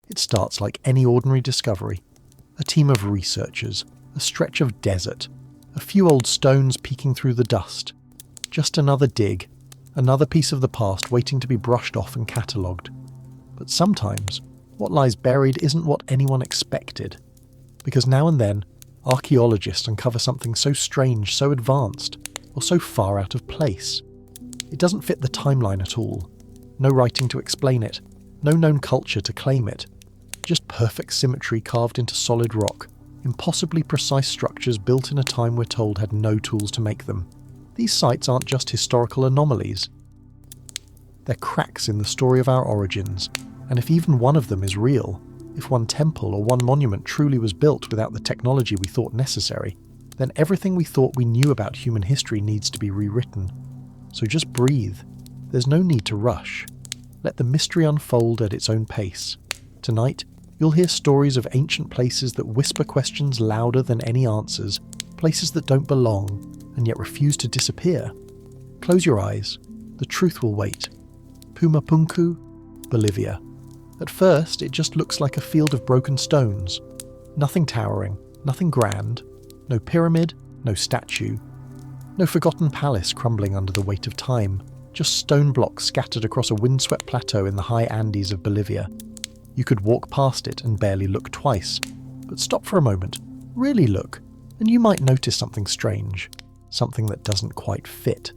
It starts like any ordinary discovery. A team of researchers, a stretch of desert, a few old stones peeking through the dust. Just another dig, another piece of the past waiting to be brushed off and catalogued. But sometimes, what lies buried isn't what anyone expected. Because now and then, archaeologists uncover something so strange, so advanced, or so far out of place. It doesn't fit the timeline at all. No writing to explain it, no known culture to claim it. Just perfect symmetry carved into solid rock, impossibly precise structures built in a time we're told had no tools to make them. These sites aren't just historical anomalies. They're cracks in the story of our origins, and if even one of them is real, if one temple or one monument truly was built without the technology we thought necessary, then everything we thought we knew about human history needs to be rewritten. So just breathe. There's no need to rush. Let the mystery unfold at its own pace. Tonight, you'll hear stories of ancient places that whisper questions louder than any answers, places that don't belong, and yet refuse to disappear. Close your eyes. The truth will wait. Puma Punku, Bolivia. At first, it just looks like a field of broken stones. Nothing towering, nothing grand, no pyramid, no statue, no forgotten palace crumbling under the weight of time, just stone blocks scattered across a windswept plateau in the high Andes of Bolivia. You could walk past it and barely look twice, but stop for a moment, really look, and you might notice something strange, something that doesn't quite fit.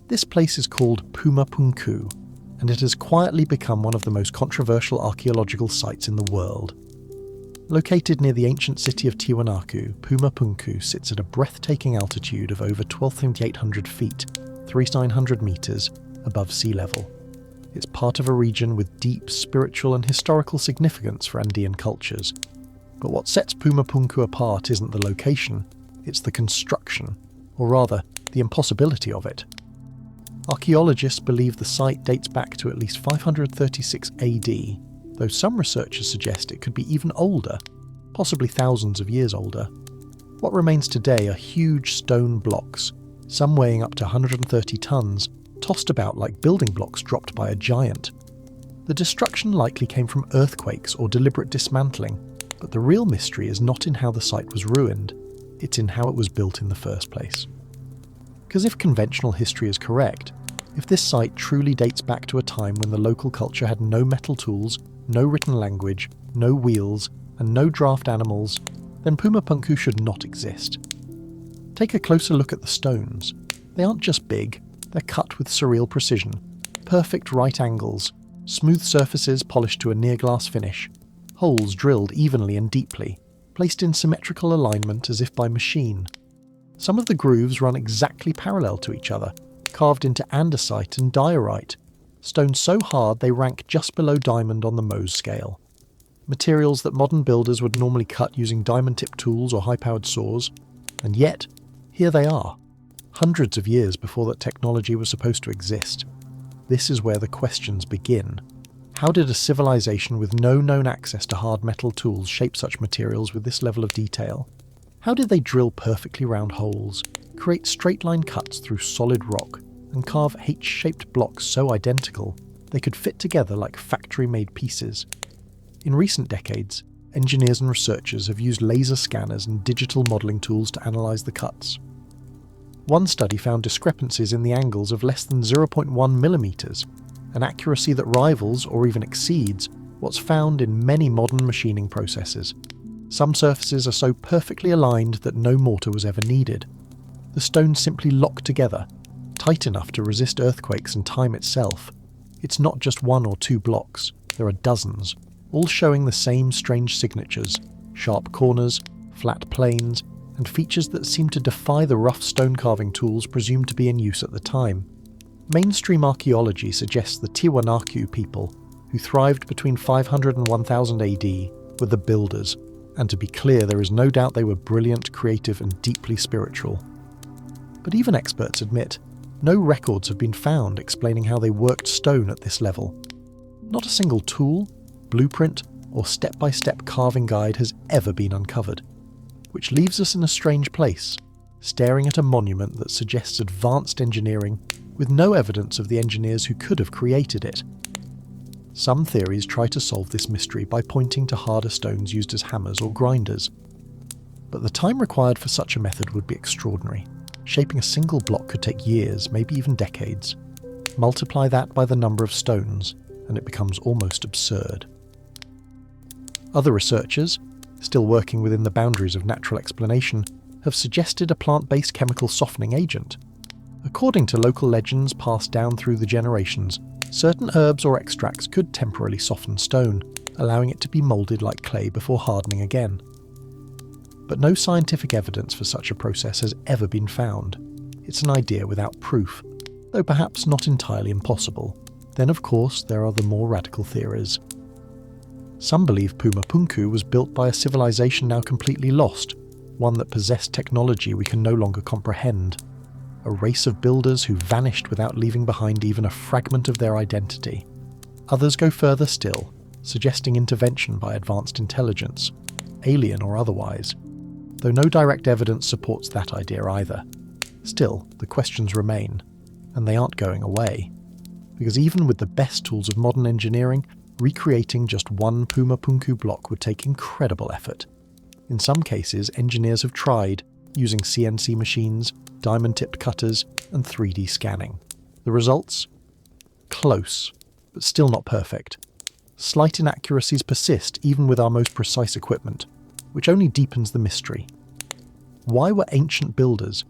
This place is called Puma Punku, and it has quietly become one of the most controversial archaeological sites in the world. Located near the ancient city of Tiwanaku, Puma Punku sits at a breathtaking altitude of over 12,800 feet, 3,900 metres, above sea level. It's part of a region with deep spiritual and historical significance for Andean cultures. But what sets Puma Punku apart isn't the location, it's the construction, or rather, the impossibility of it. Archaeologists believe the site dates back to at least 536 AD, though some researchers suggest it could be even older, possibly thousands of years older. What remains today are huge stone blocks, some weighing up to 130 tons, tossed about like building blocks dropped by a giant. The destruction likely came from earthquakes or deliberate dismantling, but the real mystery is not in how the site was ruined, it's in how it was built in the first place. Because if conventional history is correct, if this site truly dates back to a time when the local culture had no metal tools, no written language, no wheels, and no draft animals, then Puma Punku should not exist. Take a closer look at the stones. They aren't just big, they're cut with surreal precision, perfect right angles, smooth surfaces polished to a near-glass finish, holes drilled evenly and deeply, placed in symmetrical alignment as if by machine. Some of the grooves run exactly parallel to each other, carved into andesite and diorite, stones so hard they rank just below diamond on the Mohs scale. Materials that modern builders would normally cut using diamond-tipped tools or high-powered saws, and yet, here they are, hundreds of years before that technology was supposed to exist. This is where the questions begin. How did a civilization with no known access to hard metal tools shape such materials with this level of detail? How did they drill perfectly round holes, create straight-line cuts through solid rock, and carve H-shaped blocks so identical they could fit together like factory-made pieces? In recent decades, engineers and researchers have used laser scanners and digital modelling tools to analyse the cuts. One study found discrepancies in the angles of less than 0.1 millimeters, an accuracy that rivals or even exceeds what's found in many modern machining processes. Some surfaces are so perfectly aligned that no mortar was ever needed. The stones simply lock together, tight enough to resist earthquakes and time itself. It's not just one or two blocks, there are dozens, all showing the same strange signatures, sharp corners, flat planes, and features that seem to defy the rough stone carving tools presumed to be in use at the time. Mainstream archaeology suggests the Tiwanaku people, who thrived between 500 and 1000 AD, were the builders, and to be clear, there is no doubt they were brilliant, creative, and deeply spiritual. But even experts admit, no records have been found explaining how they worked stone at this level. Not a single tool, blueprint, or step-by-step carving guide has ever been uncovered, which leaves us in a strange place, staring at a monument that suggests advanced engineering with no evidence of the engineers who could have created it. Some theories try to solve this mystery by pointing to harder stones used as hammers or grinders. But the time required for such a method would be extraordinary. Shaping a single block could take years, maybe even decades. Multiply that by the number of stones, and it becomes almost absurd. Other researchers, still working within the boundaries of natural explanation, have suggested a plant-based chemical softening agent. According to local legends passed down through the generations, certain herbs or extracts could temporarily soften stone, allowing it to be moulded like clay before hardening again. But no scientific evidence for such a process has ever been found. It's an idea without proof, though perhaps not entirely impossible. Then of course there are the more radical theories. Some believe Puma Punku was built by a civilization now completely lost, one that possessed technology we can no longer comprehend. A race of builders who vanished without leaving behind even a fragment of their identity. Others go further still, suggesting intervention by advanced intelligence, alien or otherwise, though no direct evidence supports that idea either. Still, the questions remain, and they aren't going away, because even with the best tools of modern engineering, recreating just one Puma Punku block would take incredible effort. In some cases, engineers have tried, using CNC machines, diamond-tipped cutters, and 3D scanning. The results? Close, but still not perfect. Slight inaccuracies persist even with our most precise equipment, which only deepens the mystery. Why were ancient builders,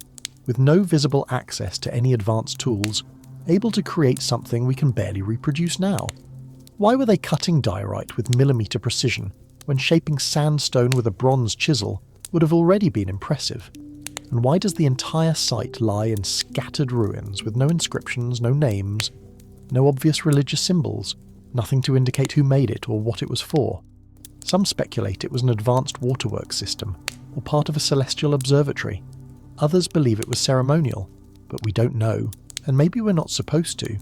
with no visible access to any advanced tools, able to create something we can barely reproduce now? Why were they cutting diorite with millimetre precision when shaping sandstone with a bronze chisel would have already been impressive? And why does the entire site lie in scattered ruins with no inscriptions, no names, no obvious religious symbols, nothing to indicate who made it or what it was for? Some speculate it was an advanced waterworks system, or part of a celestial observatory. Others believe it was ceremonial, but we don't know, and maybe we're not supposed to.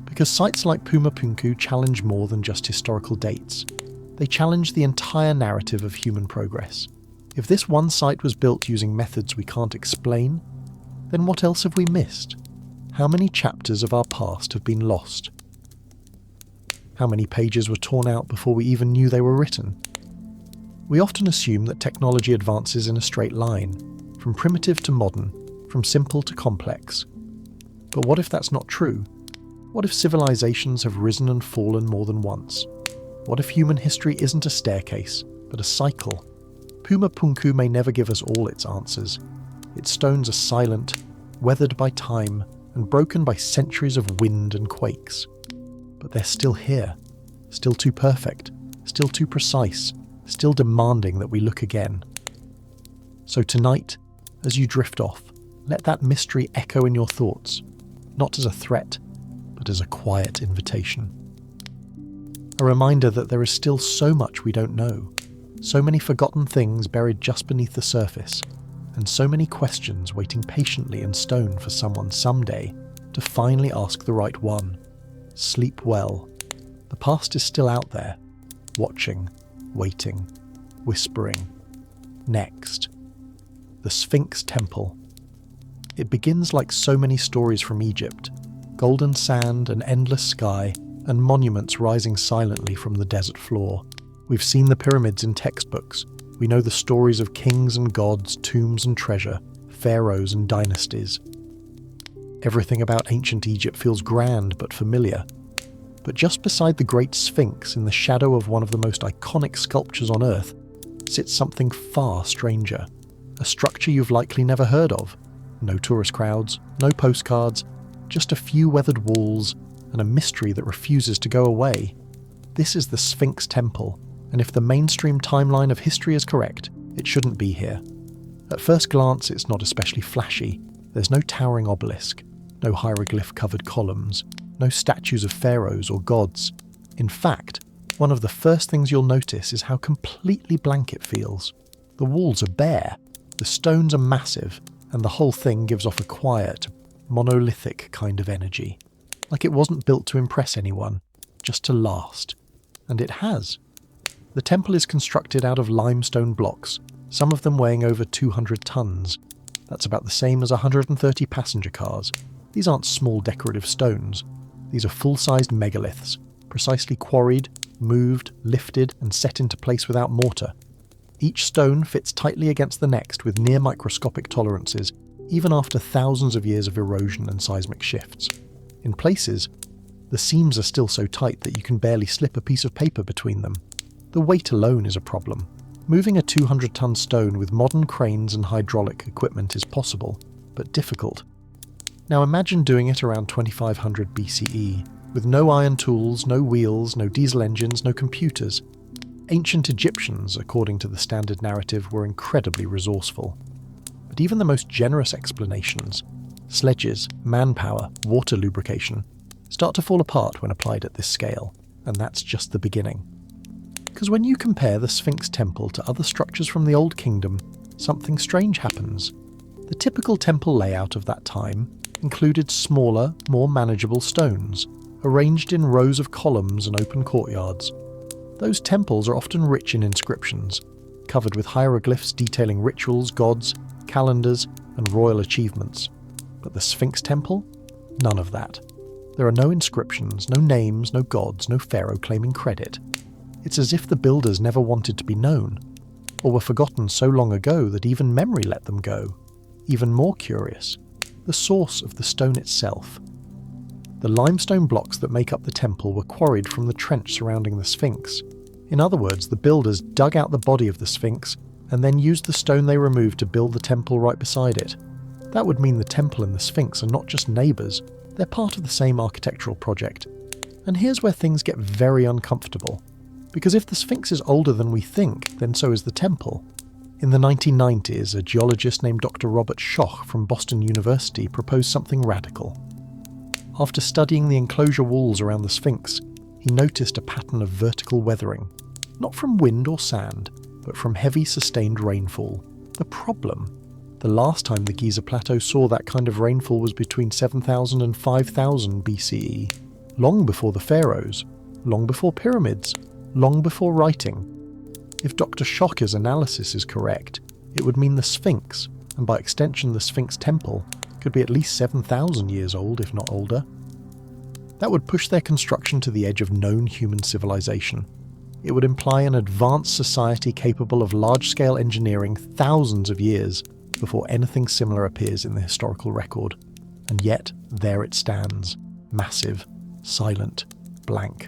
Because sites like Puma Punku challenge more than just historical dates. They challenge the entire narrative of human progress. If this one site was built using methods we can't explain, then what else have we missed? How many chapters of our past have been lost? How many pages were torn out before we even knew they were written? We often assume that technology advances in a straight line, from primitive to modern, from simple to complex. But what if that's not true? What if civilizations have risen and fallen more than once? What if human history isn't a staircase, but a cycle? Puma Punku may never give us all its answers. Its stones are silent, weathered by time, and broken by centuries of wind and quakes. But they're still here, still too perfect, still too precise, still demanding that we look again. So tonight, as you drift off, let that mystery echo in your thoughts, not as a threat, but as a quiet invitation. A reminder that there is still so much we don't know, so many forgotten things buried just beneath the surface, and so many questions waiting patiently in stone for someone someday to finally ask the right one. Sleep well. The past is still out there, watching, waiting, whispering. Next, the Sphinx Temple. It begins like so many stories from Egypt. Golden sand, an endless sky, and monuments rising silently from the desert floor. We've seen the pyramids in textbooks. We know the stories of kings and gods, tombs and treasure, pharaohs and dynasties. Everything about ancient Egypt feels grand but familiar. But just beside the Great Sphinx, in the shadow of one of the most iconic sculptures on Earth, sits something far stranger. A structure you've likely never heard of. No tourist crowds, no postcards, just a few weathered walls, and a mystery that refuses to go away. This is the Sphinx Temple, and if the mainstream timeline of history is correct, it shouldn't be here. At first glance, it's not especially flashy. There's no towering obelisk, no hieroglyph-covered columns, no statues of pharaohs or gods. In fact, one of the first things you'll notice is how completely blank it feels. The walls are bare, the stones are massive, and the whole thing gives off a quiet, monolithic kind of energy. Like it wasn't built to impress anyone, just to last. And it has. The temple is constructed out of limestone blocks, some of them weighing over 200 tons. That's about the same as 130 passenger cars. These aren't small decorative stones. These are full-sized megaliths, precisely quarried, moved, lifted, and set into place without mortar. Each stone fits tightly against the next with near microscopic tolerances, even after thousands of years of erosion and seismic shifts. In places, the seams are still so tight that you can barely slip a piece of paper between them. The weight alone is a problem. Moving a 200-ton stone with modern cranes and hydraulic equipment is possible, but difficult. Now imagine doing it around 2500 BCE, with no iron tools, no wheels, no diesel engines, no computers. Ancient Egyptians, according to the standard narrative, were incredibly resourceful. But even the most generous explanations, sledges, manpower, water lubrication, start to fall apart when applied at this scale, and that's just the beginning. Because when you compare the Sphinx Temple to other structures from the Old Kingdom, something strange happens. The typical temple layout of that time included smaller, more manageable stones, arranged in rows of columns and open courtyards. Those temples are often rich in inscriptions, covered with hieroglyphs detailing rituals, gods, calendars, and royal achievements. But the Sphinx Temple? None of that. There are no inscriptions, no names, no gods, no pharaoh claiming credit. It's as if the builders never wanted to be known, or were forgotten so long ago that even memory let them go. Even more curious, the source of the stone itself. The limestone blocks that make up the temple were quarried from the trench surrounding the Sphinx. In other words, the builders dug out the body of the Sphinx and then used the stone they removed to build the temple right beside it. That would mean the temple and the Sphinx are not just neighbours, they're part of the same architectural project. And here's where things get very uncomfortable. Because if the Sphinx is older than we think, then so is the temple. In the 1990s, a geologist named Dr. Robert Schoch from Boston University proposed something radical. After studying the enclosure walls around the Sphinx, he noticed a pattern of vertical weathering, not from wind or sand, but from heavy sustained rainfall. The problem? The last time the Giza Plateau saw that kind of rainfall was between 7000 and 5000 BCE, long before the pharaohs, long before pyramids, long before writing. If Dr. Schoch's analysis is correct, it would mean the Sphinx, and by extension the Sphinx Temple, could be at least 7,000 years old, if not older. That would push their construction to the edge of known human civilization. It would imply an advanced society capable of large-scale engineering thousands of years before anything similar appears in the historical record. And yet, there it stands, massive, silent, blank.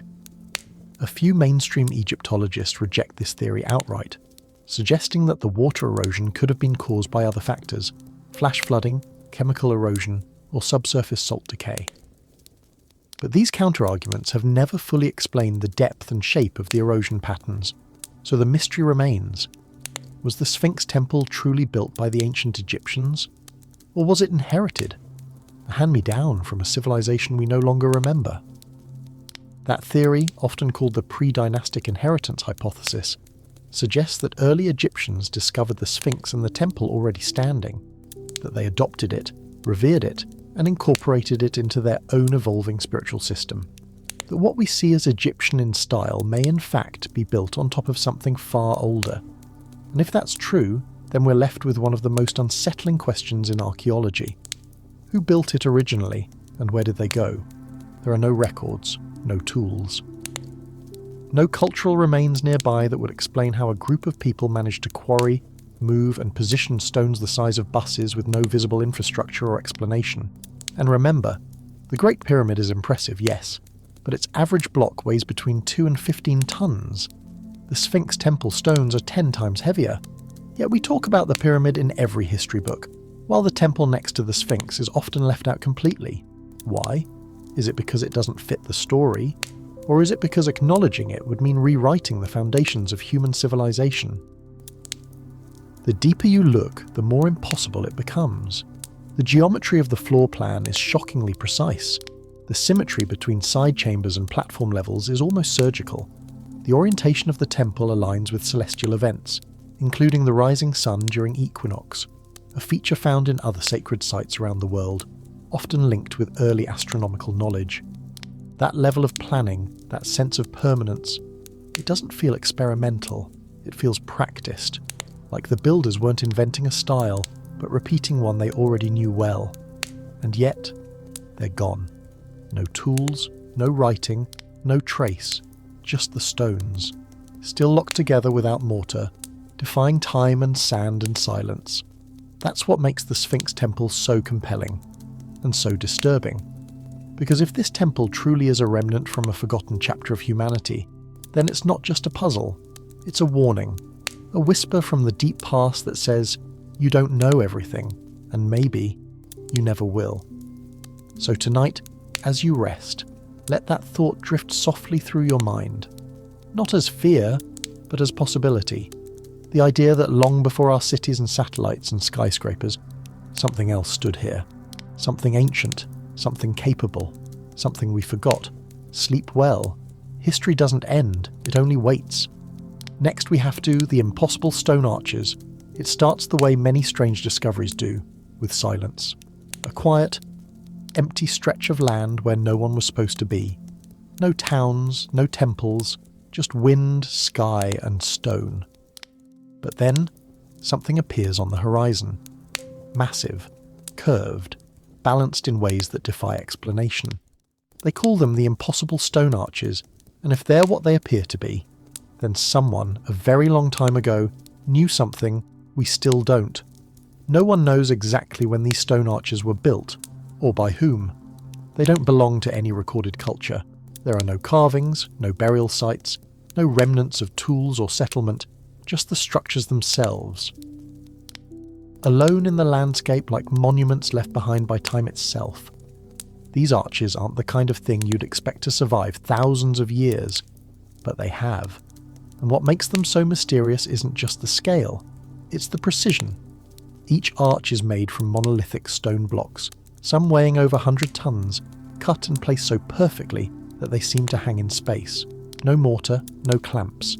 A few mainstream Egyptologists reject this theory outright, suggesting that the water erosion could have been caused by other factors, flash flooding, chemical erosion, or subsurface salt decay. But these counterarguments have never fully explained the depth and shape of the erosion patterns, so the mystery remains. Was the Sphinx Temple truly built by the ancient Egyptians? Or was it inherited, a hand-me-down from a civilization we no longer remember? That theory, often called the pre-dynastic inheritance hypothesis, suggests that early Egyptians discovered the Sphinx and the temple already standing, that they adopted it, revered it, and incorporated it into their own evolving spiritual system. That what we see as Egyptian in style may in fact be built on top of something far older. And if that's true, then we're left with one of the most unsettling questions in archaeology. Who built it originally, and where did they go? There are no records, no tools. No cultural remains nearby that would explain how a group of people managed to quarry, move and position stones the size of buses with no visible infrastructure or explanation. And remember, the Great Pyramid is impressive, yes, but its average block weighs between 2 and 15 tons. The Sphinx Temple stones are 10 times heavier. Yet we talk about the pyramid in every history book, while the temple next to the Sphinx is often left out completely. Why? Is it because it doesn't fit the story? Or is it because acknowledging it would mean rewriting the foundations of human civilization? The deeper you look, the more impossible it becomes. The geometry of the floor plan is shockingly precise. The symmetry between side chambers and platform levels is almost surgical. The orientation of the temple aligns with celestial events, including the rising sun during equinox, a feature found in other sacred sites around the world, often linked with early astronomical knowledge. That level of planning, that sense of permanence, it doesn't feel experimental, it feels practiced, like the builders weren't inventing a style, but repeating one they already knew well. And yet, they're gone. No tools, no writing, No trace, just the stones, still locked together without mortar, defying time and sand and silence. That's what makes the Sphinx Temple so compelling, and so disturbing. Because if this temple truly is a remnant from a forgotten chapter of humanity, then it's not just a puzzle, it's a warning, a whisper from the deep past that says, you don't know everything, and maybe you never will. So tonight, as you rest, let that thought drift softly through your mind, not as fear, but as possibility. The idea that long before our cities and satellites and skyscrapers, something else stood here. Something ancient, something capable, something we forgot. Sleep well. History doesn't end, it only waits. Next we have the impossible stone arches. It starts the way many strange discoveries do, with silence. A quiet, empty stretch of land where no one was supposed to be. No towns, no temples, just wind, sky and stone. But then, something appears on the horizon. Massive, curved, balanced in ways that defy explanation. They call them the impossible stone arches, and if they're what they appear to be, then someone, a very long time ago, knew something we still don't. No one knows exactly when these stone arches were built, or by whom. They don't belong to any recorded culture. There are no carvings, no burial sites, no remnants of tools or settlement, just the structures themselves. Alone in the landscape like monuments left behind by time itself. These arches aren't the kind of thing you'd expect to survive thousands of years, but they have. And what makes them so mysterious isn't just the scale, it's the precision. Each arch is made from monolithic stone blocks, some weighing over 100 tons, cut and placed so perfectly that they seem to hang in space. No mortar, no clamps.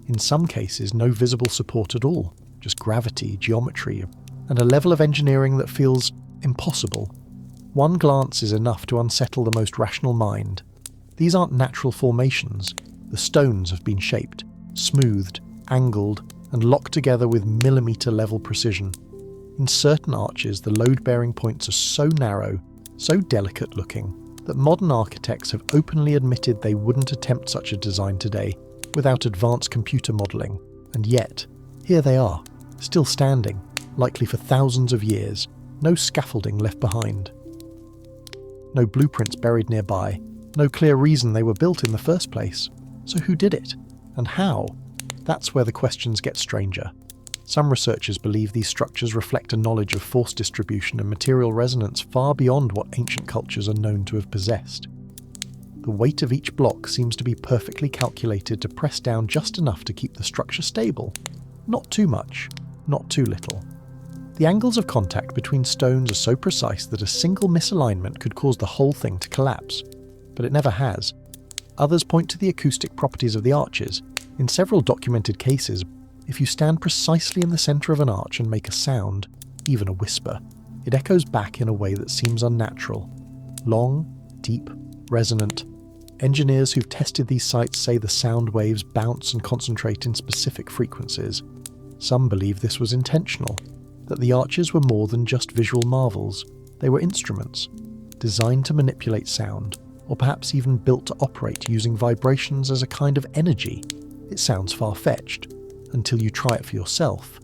In some cases, no visible support at all, just gravity, geometry, and a level of engineering that feels impossible. One glance is enough to unsettle the most rational mind. These aren't natural formations. The stones have been shaped, smoothed, angled, and locked together with millimetre-level precision. In certain arches, the load-bearing points are so narrow, so delicate-looking, that modern architects have openly admitted they wouldn't attempt such a design today without advanced computer modelling. And yet, here they are, still standing, likely for thousands of years, no scaffolding left behind. No blueprints buried nearby, no clear reason they were built in the first place. So who did it? And how? That's where the questions get stranger. Some researchers believe these structures reflect a knowledge of force distribution and material resonance far beyond what ancient cultures are known to have possessed. The weight of each block seems to be perfectly calculated to press down just enough to keep the structure stable. Not too much, not too little. The angles of contact between stones are so precise that a single misalignment could cause the whole thing to collapse. But it never has. Others point to the acoustic properties of the arches. In several documented cases, if you stand precisely in the centre of an arch and make a sound, even a whisper, it echoes back in a way that seems unnatural. Long, deep, resonant. Engineers who've tested these sites say the sound waves bounce and concentrate in specific frequencies. Some believe this was intentional, that the arches were more than just visual marvels. They were instruments, designed to manipulate sound, or perhaps even built to operate using vibrations as a kind of energy. It sounds far-fetched, until you try it for yourself.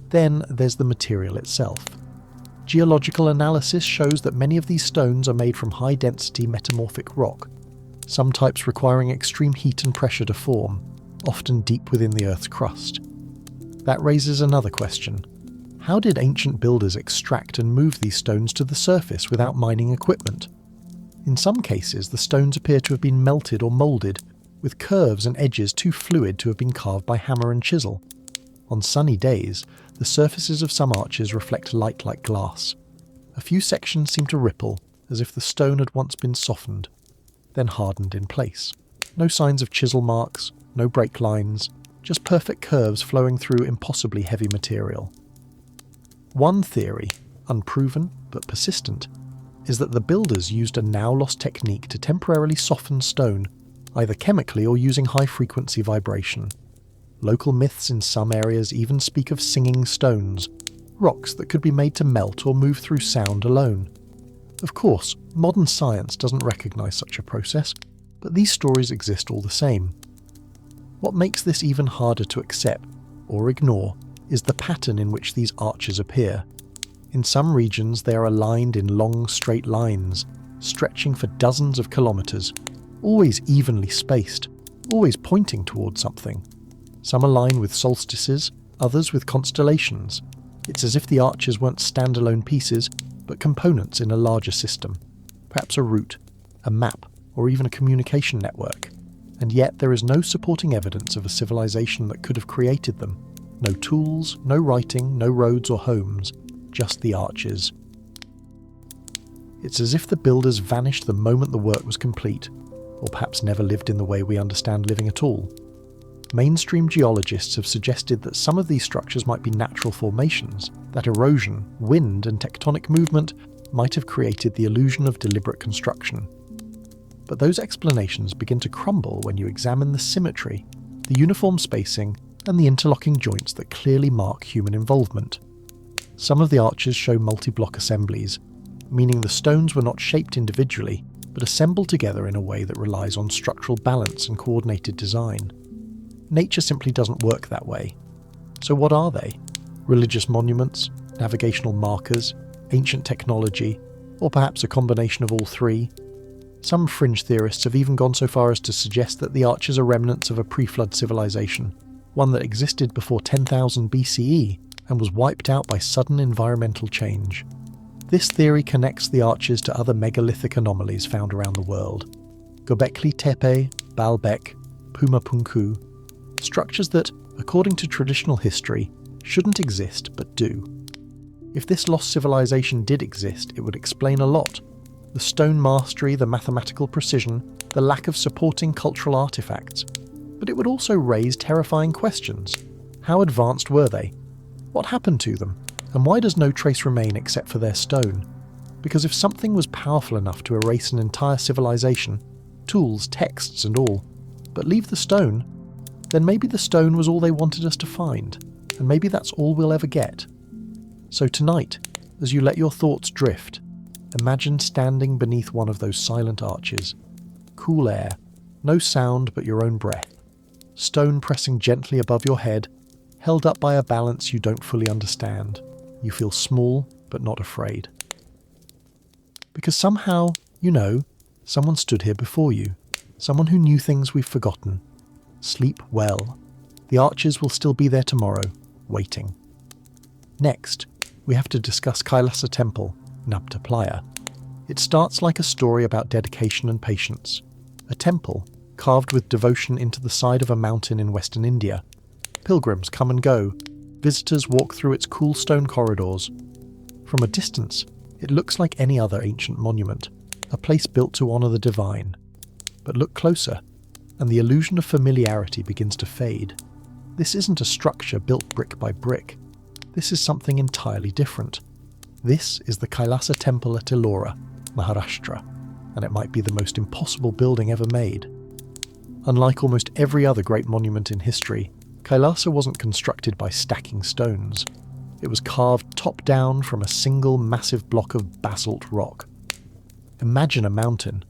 Then there's the material itself. Geological analysis shows that many of these stones are made from high-density metamorphic rock, some types requiring extreme heat and pressure to form, often deep within the Earth's crust. That raises another question. How did ancient builders extract and move these stones to the surface without mining equipment? In some cases, the stones appear to have been melted or moulded, with curves and edges too fluid to have been carved by hammer and chisel. On sunny days, the surfaces of some arches reflect light like glass. A few sections seem to ripple, as if the stone had once been softened, then hardened in place. No signs of chisel marks, no break lines, just perfect curves flowing through impossibly heavy material. One theory, unproven but persistent, is that the builders used a now-lost technique to temporarily soften stone, either chemically or using high-frequency vibration. Local myths in some areas even speak of singing stones, rocks that could be made to melt or move through sound alone. Of course, modern science doesn't recognise such a process, but these stories exist all the same. What makes this even harder to accept or ignore is the pattern in which these arches appear. In some regions they are aligned in long straight lines, stretching for dozens of kilometres, always evenly spaced, always pointing towards something. Some align with solstices, others with constellations. It's as if the arches weren't standalone pieces, but components in a larger system. Perhaps a route, a map, or even a communication network. And yet there is no supporting evidence of a civilization that could have created them. No tools, no writing, no roads or homes, just the arches. It's as if the builders vanished the moment the work was complete, or perhaps never lived in the way we understand living at all. Mainstream geologists have suggested that some of these structures might be natural formations, that erosion, wind and tectonic movement might have created the illusion of deliberate construction. But those explanations begin to crumble when you examine the symmetry, the uniform spacing, and the interlocking joints that clearly mark human involvement. Some of the arches show multi-block assemblies, meaning the stones were not shaped individually, but assembled together in a way that relies on structural balance and coordinated design. Nature simply doesn't work that way. So what are they? Religious monuments, navigational markers, ancient technology, or perhaps a combination of all three? Some fringe theorists have even gone so far as to suggest that the arches are remnants of a pre-flood civilization, one that existed before 10,000 BCE and was wiped out by sudden environmental change. This theory connects the arches to other megalithic anomalies found around the world. Göbekli Tepe, Baalbek, Puma Punku, structures that, according to traditional history, shouldn't exist but do. If this lost civilization did exist, it would explain a lot. The stone mastery, the mathematical precision, the lack of supporting cultural artifacts. But it would also raise terrifying questions. How advanced were they? What happened to them? And why does no trace remain except for their stone? Because if something was powerful enough to erase an entire civilization, tools, texts and all, but leave the stone, then maybe the stone was all they wanted us to find, and maybe that's all we'll ever get. So tonight, as you let your thoughts drift, imagine standing beneath one of those silent arches. Cool air, no sound but your own breath. Stone pressing gently above your head, held up by a balance you don't fully understand. You feel small but not afraid. Because somehow, someone stood here before you. Someone who knew things we've forgotten. Sleep well. The arches will still be there tomorrow, waiting. Next, we have to discuss Kailasa Temple, Nabta Playa. It starts like a story about dedication and patience. A temple, carved with devotion into the side of a mountain in western India. Pilgrims come and go. Visitors walk through its cool stone corridors. From a distance, it looks like any other ancient monument, a place built to honour the divine. But look closer, and the illusion of familiarity begins to fade. This isn't a structure built brick by brick. This is something entirely different. This is the Kailasa Temple at Ellora, Maharashtra, and it might be the most impossible building ever made. Unlike almost every other great monument in history, Kailasa wasn't constructed by stacking stones. It was carved top down from a single massive block of basalt rock. Imagine a mountain.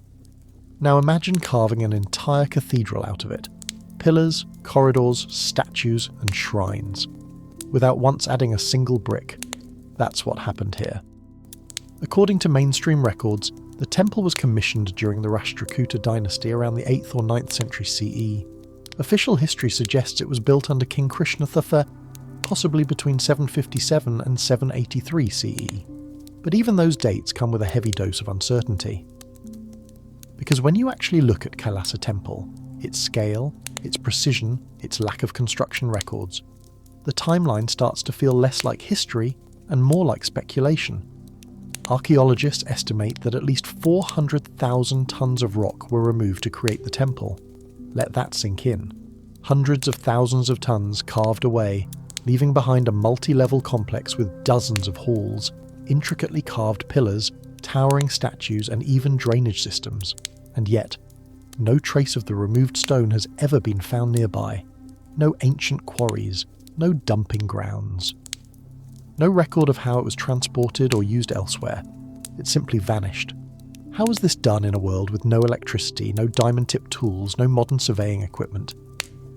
Now imagine carving an entire cathedral out of it. Pillars, corridors, statues, and shrines. Without once adding a single brick. That's what happened here. According to mainstream records, the temple was commissioned during the Rashtrakuta dynasty around the 8th or 9th century CE. Official history suggests it was built under King Krishna III, possibly between 757 and 783 CE. But even those dates come with a heavy dose of uncertainty. Because when you actually look at Kailasa Temple, its scale, its precision, its lack of construction records, the timeline starts to feel less like history and more like speculation. Archaeologists estimate that at least 400,000 tons of rock were removed to create the temple. Let that sink in. Hundreds of thousands of tons carved away, leaving behind a multi-level complex with dozens of halls, intricately carved pillars, towering statues, and even drainage systems. And yet, no trace of the removed stone has ever been found nearby. No ancient quarries, no dumping grounds. No record of how it was transported or used elsewhere. It simply vanished. How was this done in a world with no electricity, no diamond-tipped tools, no modern surveying equipment?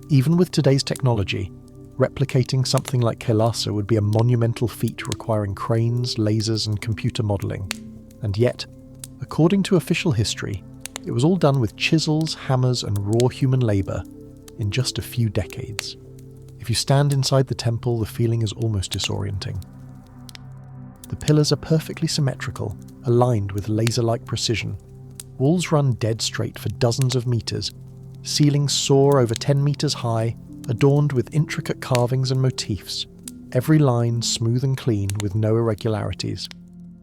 Even with today's technology, replicating something like Kailasa would be a monumental feat requiring cranes, lasers and computer modelling. And yet, according to official history, it was all done with chisels, hammers and raw human labour in just a few decades. If you stand inside the temple, the feeling is almost disorienting. The pillars are perfectly symmetrical, aligned with laser-like precision. Walls run dead straight for dozens of metres. Ceilings soar over 10 metres high, adorned with intricate carvings and motifs. Every line smooth and clean with no irregularities.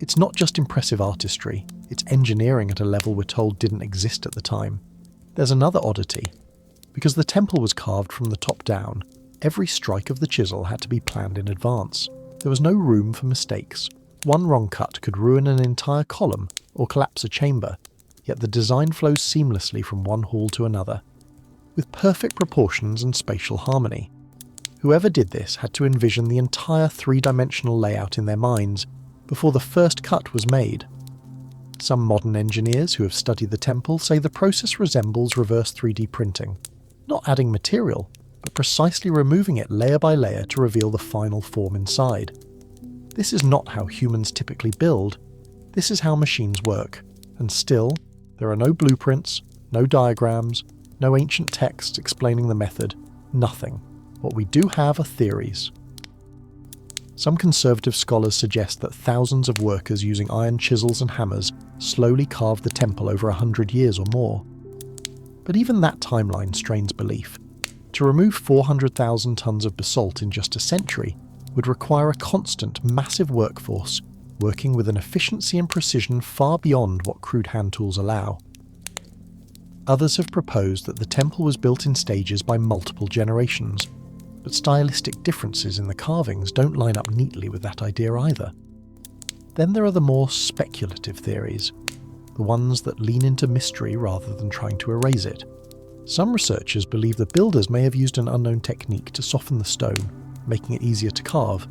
It's not just impressive artistry, it's engineering at a level we're told didn't exist at the time. There's another oddity. Because the temple was carved from the top down, every strike of the chisel had to be planned in advance. There was no room for mistakes. One wrong cut could ruin an entire column or collapse a chamber, yet the design flows seamlessly from one hall to another, with perfect proportions and spatial harmony. Whoever did this had to envision the entire three-dimensional layout in their minds before the first cut was made. Some modern engineers who have studied the temple say the process resembles reverse 3D printing, not adding material, but precisely removing it layer by layer to reveal the final form inside. This is not how humans typically build, this is how machines work, and still, there are no blueprints, no diagrams, no ancient texts explaining the method, nothing. What we do have are theories. Some conservative scholars suggest that thousands of workers using iron chisels and hammers slowly carved the temple over 100 years or more. But even that timeline strains belief. To remove 400,000 tons of basalt in just a century would require a constant, massive workforce working with an efficiency and precision far beyond what crude hand tools allow. Others have proposed that the temple was built in stages by multiple generations, but stylistic differences in the carvings don't line up neatly with that idea either. Then there are the more speculative theories, the ones that lean into mystery rather than trying to erase it. Some researchers believe the builders may have used an unknown technique to soften the stone, making it easier to carve.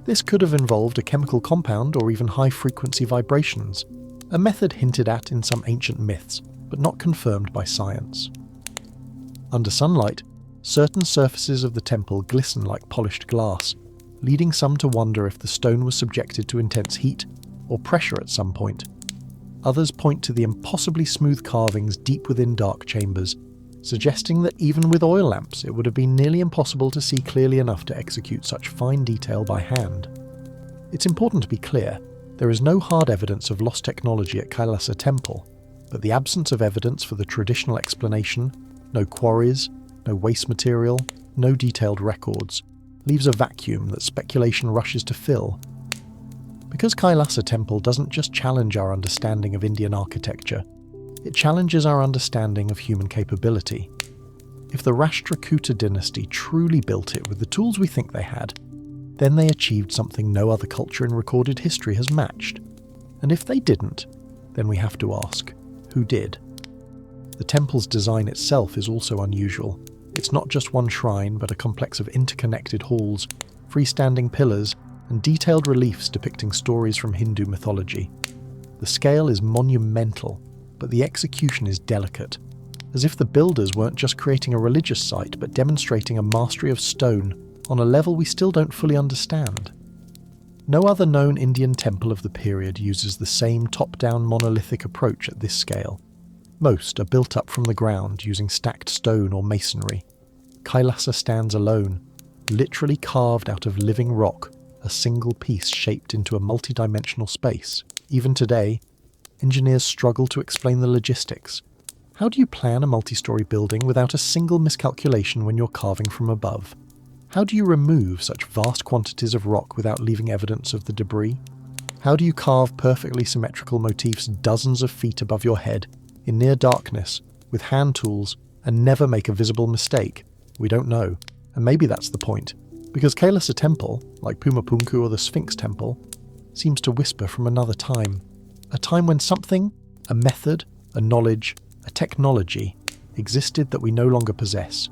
This could have involved a chemical compound or even high-frequency vibrations, a method hinted at in some ancient myths, but not confirmed by science. Under sunlight, certain surfaces of the temple glisten like polished glass, leading some to wonder if the stone was subjected to intense heat or pressure at some point. Others point to the impossibly smooth carvings deep within dark chambers, suggesting that even with oil lamps it would have been nearly impossible to see clearly enough to execute such fine detail by hand. It's important to be clear, there is no hard evidence of lost technology at Kailasa Temple, but the absence of evidence for the traditional explanation, no quarries, no waste material, no detailed records, leaves a vacuum that speculation rushes to fill. Because Kailasa Temple doesn't just challenge our understanding of Indian architecture, it challenges our understanding of human capability. If the Rashtrakuta dynasty truly built it with the tools we think they had, then they achieved something no other culture in recorded history has matched. And if they didn't, then we have to ask, who did? The temple's design itself is also unusual. It's not just one shrine, but a complex of interconnected halls, freestanding pillars, and detailed reliefs depicting stories from Hindu mythology. The scale is monumental, but the execution is delicate, as if the builders weren't just creating a religious site, but demonstrating a mastery of stone on a level we still don't fully understand. No other known Indian temple of the period uses the same top-down monolithic approach at this scale. Most are built up from the ground using stacked stone or masonry. Kailasa stands alone, literally carved out of living rock, a single piece shaped into a multi-dimensional space. Even today, engineers struggle to explain the logistics. How do you plan a multi-story building without a single miscalculation when you're carving from above? How do you remove such vast quantities of rock without leaving evidence of the debris? How do you carve perfectly symmetrical motifs dozens of feet above your head, in near darkness, with hand tools, and never make a visible mistake? We don't know, and maybe that's the point. Because Kailasa Temple, like Puma Punku or the Sphinx Temple, seems to whisper from another time. A time when something, a method, a knowledge, a technology, existed that we no longer possess.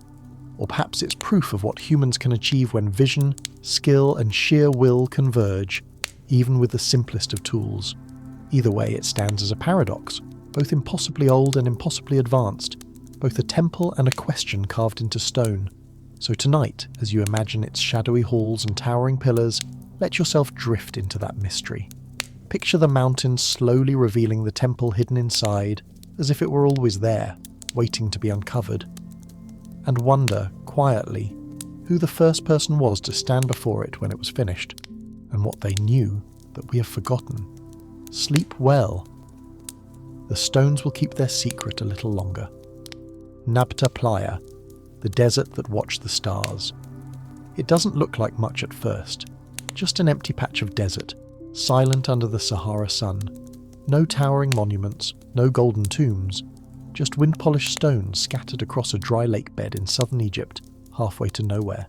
Or perhaps it's proof of what humans can achieve when vision, skill and sheer will converge, even with the simplest of tools. Either way, it stands as a paradox, both impossibly old and impossibly advanced, both a temple and a question carved into stone. So tonight, as you imagine its shadowy halls and towering pillars, let yourself drift into that mystery. Picture the mountains slowly revealing the temple hidden inside, as if it were always there, waiting to be uncovered. And wonder, quietly, who the first person was to stand before it when it was finished, and what they knew that we have forgotten. Sleep well. The stones will keep their secret a little longer. Nabta Playa, the desert that watched the stars. It doesn't look like much at first, just an empty patch of desert, silent under the Sahara sun. No towering monuments, no golden tombs, just wind-polished stones scattered across a dry lake bed in southern Egypt, halfway to nowhere.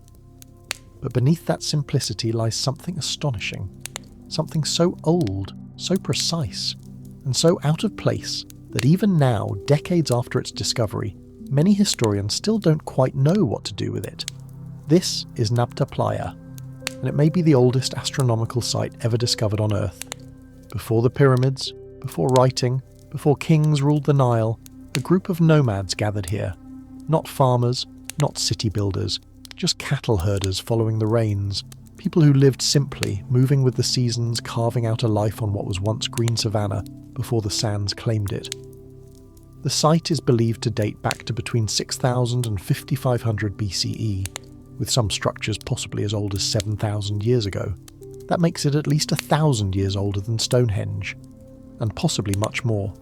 But beneath that simplicity lies something astonishing, something so old, so precise, and so out of place that even now, decades after its discovery, many historians still don't quite know what to do with it. This is Nabta Playa, and it may be the oldest astronomical site ever discovered on Earth. Before the pyramids, before writing, before kings ruled the Nile, a group of nomads gathered here. Not farmers, not city builders, just cattle herders following the rains. People who lived simply, moving with the seasons, carving out a life on what was once green savanna before the sands claimed it. The site is believed to date back to between 6000 and 5500 BCE, with some structures possibly as old as 7,000 years ago. That makes it at least 1,000 years older than Stonehenge, and possibly much more.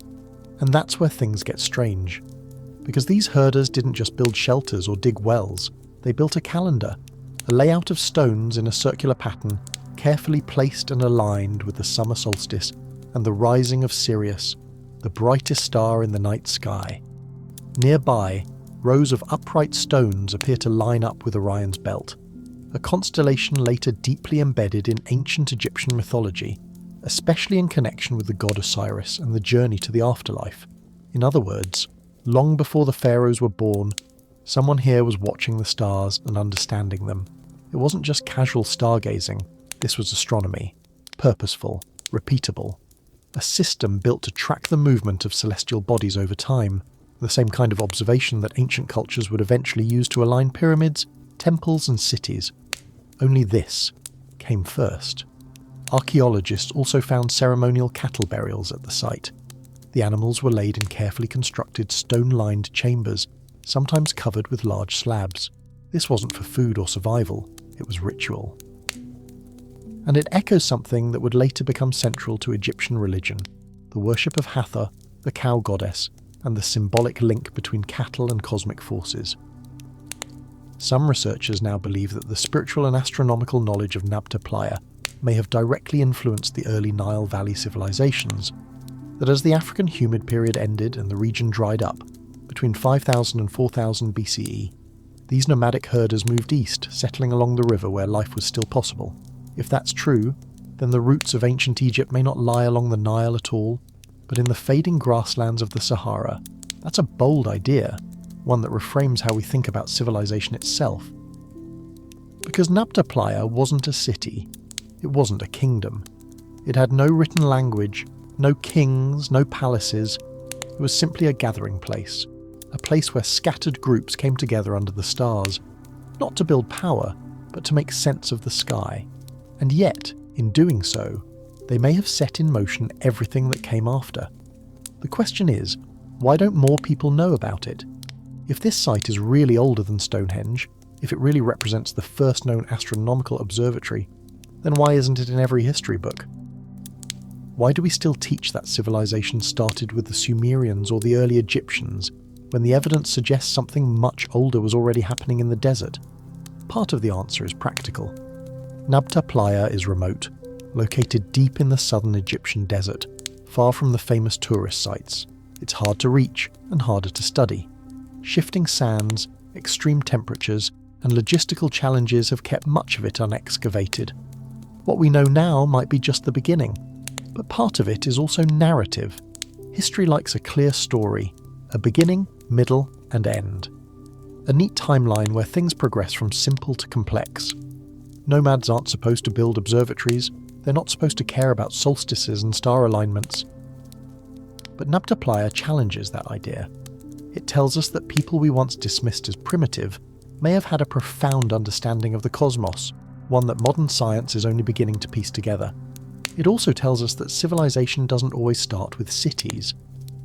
And that's where things get strange. Because these herders didn't just build shelters or dig wells, they built a calendar, a layout of stones in a circular pattern, carefully placed and aligned with the summer solstice and the rising of Sirius, the brightest star in the night sky. Nearby, rows of upright stones appear to line up with Orion's belt, a constellation later deeply embedded in ancient Egyptian mythology, especially in connection with the god Osiris and the journey to the afterlife. In other words, long before the pharaohs were born, someone here was watching the stars and understanding them. It wasn't just casual stargazing, this was astronomy, purposeful, repeatable. A system built to track the movement of celestial bodies over time, the same kind of observation that ancient cultures would eventually use to align pyramids, temples and cities. Only this came first. Archaeologists also found ceremonial cattle burials at the site. The animals were laid in carefully constructed stone-lined chambers, sometimes covered with large slabs. This wasn't for food or survival, it was ritual. And it echoes something that would later become central to Egyptian religion, the worship of Hathor, the cow goddess, and the symbolic link between cattle and cosmic forces. Some researchers now believe that the spiritual and astronomical knowledge of Nabta Playa may have directly influenced the early Nile Valley civilizations, that as the African humid period ended and the region dried up, between 5000 and 4000 BCE, these nomadic herders moved east, settling along the river where life was still possible. If that's true, then the roots of ancient Egypt may not lie along the Nile at all, but in the fading grasslands of the Sahara. That's a bold idea, one that reframes how we think about civilization itself. Because Nabta Playa wasn't a city, it wasn't a kingdom. It had no written language, no kings, no palaces. It was simply a gathering place, a place where scattered groups came together under the stars, not to build power, but to make sense of the sky. And yet, in doing so, they may have set in motion everything that came after. The question is, why don't more people know about it? If this site is really older than Stonehenge, if it really represents the first known astronomical observatory, then why isn't it in every history book? Why do we still teach that civilization started with the Sumerians or the early Egyptians, when the evidence suggests something much older was already happening in the desert? Part of the answer is practical. Nabta Playa is remote, located deep in the southern Egyptian desert, far from the famous tourist sites. It's hard to reach and harder to study. Shifting sands, extreme temperatures, and logistical challenges have kept much of it unexcavated. What we know now might be just the beginning, but part of it is also narrative. History likes a clear story, a beginning, middle, and end. A neat timeline where things progress from simple to complex. Nomads aren't supposed to build observatories, They're not supposed to care about solstices and star alignments. But Nabta Playa challenges that idea. It tells us that people we once dismissed as primitive may have had a profound understanding of the cosmos, one that modern science is only beginning to piece together. It also tells us that civilization doesn't always start with cities.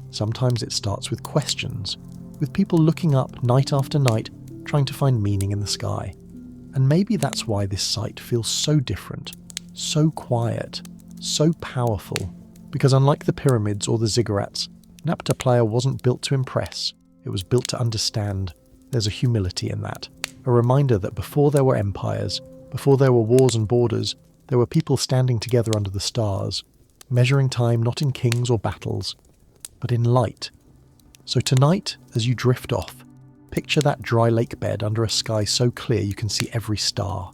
Sometimes it starts with questions, with people looking up night after night, trying to find meaning in the sky. And maybe that's why this site feels so different, so quiet, so powerful, because unlike the pyramids or the ziggurats, Nabta Playa wasn't built to impress, it was built to understand. There's a humility in that, a reminder that before there were empires, before there were wars and borders, there were people standing together under the stars, measuring time not in kings or battles, but in light. So tonight, as you drift off, picture that dry lake bed under a sky so clear you can see every star.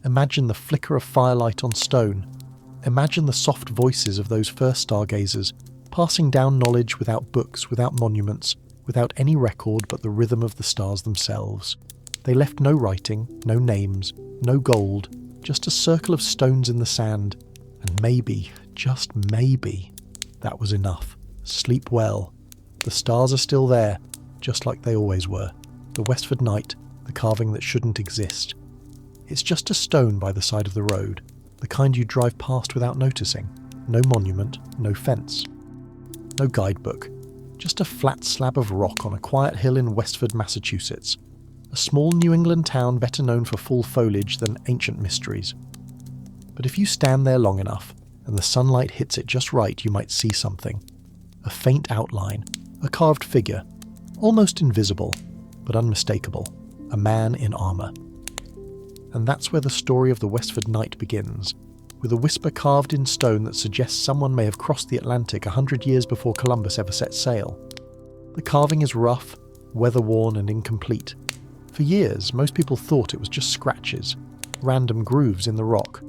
Imagine the flicker of firelight on stone. Imagine the soft voices of those first stargazers, passing down knowledge without books, without monuments, without any record but the rhythm of the stars themselves. They left no writing, no names, no gold, just a circle of stones in the sand, and maybe, just maybe, that was enough. Sleep well. The stars are still there, just like they always were. The Westford Knight, the carving that shouldn't exist. It's just a stone by the side of the road, the kind you drive past without noticing. No monument, no fence. No guidebook. Just a flat slab of rock on a quiet hill in Westford, Massachusetts. A small New England town better known for full foliage than ancient mysteries. But if you stand there long enough, and the sunlight hits it just right, you might see something. A faint outline, a carved figure, almost invisible, but unmistakable. A man in armour. And that's where the story of the Westford Knight begins, with a whisper carved in stone that suggests someone may have crossed the Atlantic 100 years before Columbus ever set sail. The carving is rough, weather-worn and incomplete. For years, most people thought it was just scratches, random grooves in the rock.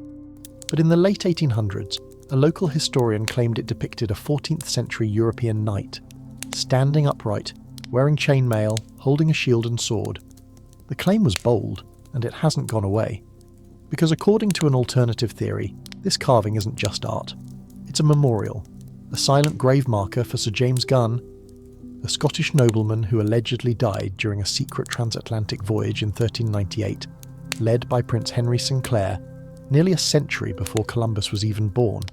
But in the late 1800s, a local historian claimed it depicted a 14th century European knight, standing upright, wearing chainmail, holding a shield and sword. The claim was bold, and it hasn't gone away. Because according to an alternative theory, this carving isn't just art. It's a memorial, a silent grave marker for Sir James Gunn, a Scottish nobleman who allegedly died during a secret transatlantic voyage in 1398, led by Prince Henry Sinclair, nearly a century before Columbus was even born.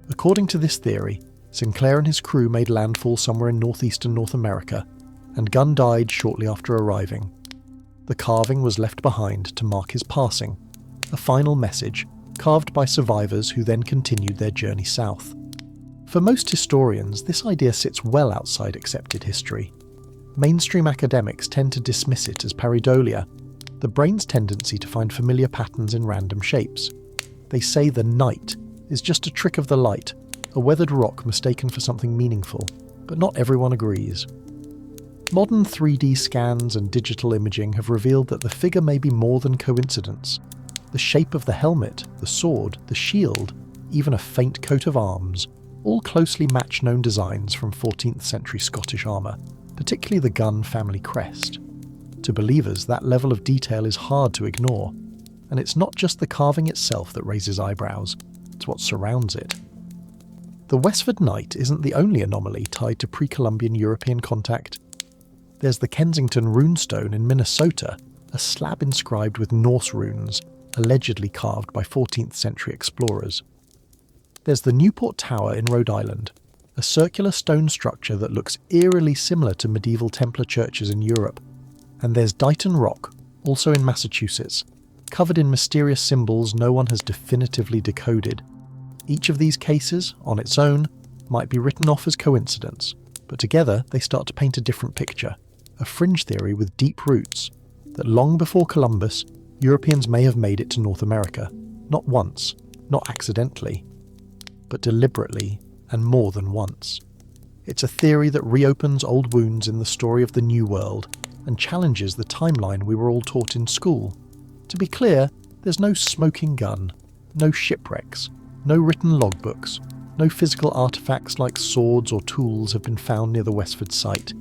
According to this theory, Sinclair and his crew made landfall somewhere in northeastern North America, and Gunn died shortly after arriving. The carving was left behind to mark his passing, a final message carved by survivors who then continued their journey south. For most historians, this idea sits well outside accepted history. Mainstream academics tend to dismiss it as pareidolia, the brain's tendency to find familiar patterns in random shapes. They say the night is just a trick of the light, a weathered rock mistaken for something meaningful, but not everyone agrees. Modern 3D scans and digital imaging have revealed that the figure may be more than coincidence. The shape of the helmet, the sword, the shield, even a faint coat of arms, all closely match known designs from 14th century Scottish armour, particularly the Gunn family crest. To believers, that level of detail is hard to ignore, and it's not just the carving itself that raises eyebrows, it's what surrounds it. The Westford Knight isn't the only anomaly tied to pre-Columbian European contact. There's the Kensington runestone in Minnesota, a slab inscribed with Norse runes, allegedly carved by 14th century explorers. There's the Newport Tower in Rhode Island, a circular stone structure that looks eerily similar to medieval Templar churches in Europe. And there's Dighton Rock, also in Massachusetts, covered in mysterious symbols no one has definitively decoded. Each of these cases, on its own, might be written off as coincidence, but together they start to paint a different picture, a fringe theory with deep roots, that long before Columbus, Europeans may have made it to North America, not once, not accidentally, but deliberately and more than once. It's a theory that reopens old wounds in the story of the New World and challenges the timeline we were all taught in school. To be clear, there's no smoking gun, no shipwrecks, no written logbooks, no physical artefacts like swords or tools have been found near the Westford site.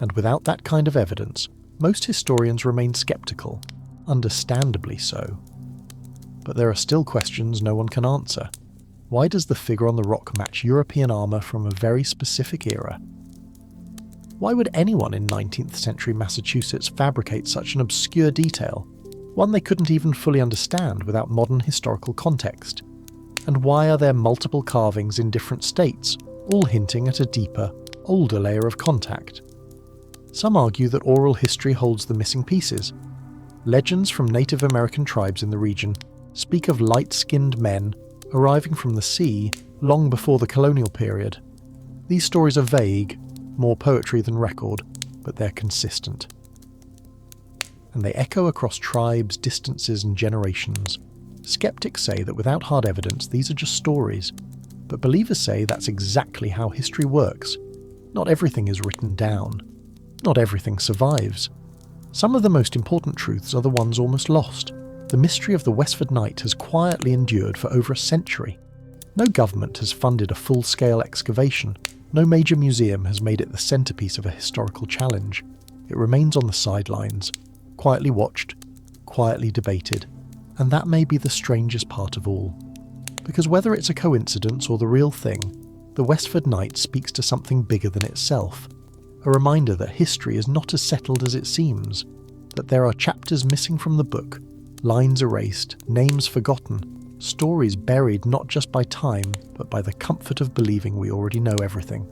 And without that kind of evidence, most historians remain sceptical, understandably so. But there are still questions no one can answer. Why does the figure on the rock match European armour from a very specific era? Why would anyone in 19th century Massachusetts fabricate such an obscure detail, one they couldn't even fully understand without modern historical context? And why are there multiple carvings in different states, all hinting at a deeper, older layer of contact? Some argue that oral history holds the missing pieces. Legends from Native American tribes in the region speak of light-skinned men arriving from the sea long before the colonial period. These stories are vague, more poetry than record, but they're consistent. And they echo across tribes, distances, and generations. Skeptics say that without hard evidence, these are just stories, but believers say that's exactly how history works. Not everything is written down. Not everything survives. Some of the most important truths are the ones almost lost. The mystery of the Westford Knight has quietly endured for over a century. No government has funded a full-scale excavation. No major museum has made it the centrepiece of a historical challenge. It remains on the sidelines, quietly watched, quietly debated. And that may be the strangest part of all. Because whether it's a coincidence or the real thing, the Westford Knight speaks to something bigger than itself. A reminder that history is not as settled as it seems, that there are chapters missing from the book, lines erased, names forgotten, stories buried not just by time, but by the comfort of believing we already know everything.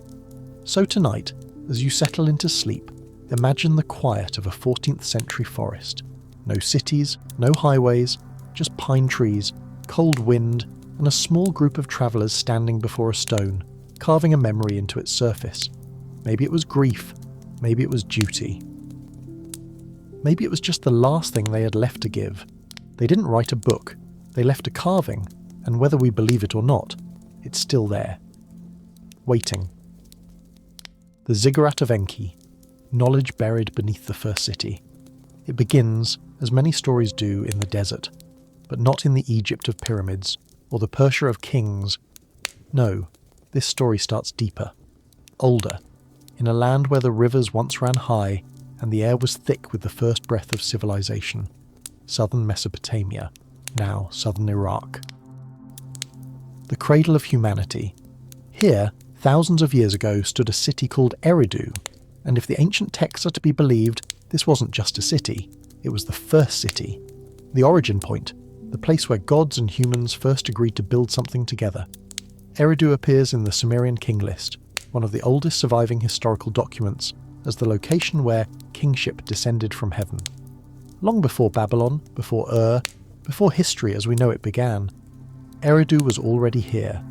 So tonight, as you settle into sleep, imagine the quiet of a 14th century forest. No cities, no highways, just pine trees, cold wind, and a small group of travellers standing before a stone, carving a memory into its surface. Maybe it was grief, maybe it was duty. Maybe it was just the last thing they had left to give. They didn't write a book, they left a carving, and whether we believe it or not, it's still there. Waiting. The Ziggurat of Enki, knowledge buried beneath the first city. It begins, as many stories do, in the desert, but not in the Egypt of pyramids, or the Persia of kings. No, this story starts deeper, older, in a land where the rivers once ran high and the air was thick with the first breath of civilization. Southern Mesopotamia, now southern Iraq. The cradle of humanity. Here, thousands of years ago, stood a city called Eridu, and if the ancient texts are to be believed, this wasn't just a city, it was the first city. The origin point, the place where gods and humans first agreed to build something together. Eridu appears in the Sumerian king list, one of the oldest surviving historical documents, as the location where kingship descended from heaven. Long before Babylon, before before history as we know it began, Eridu was already here,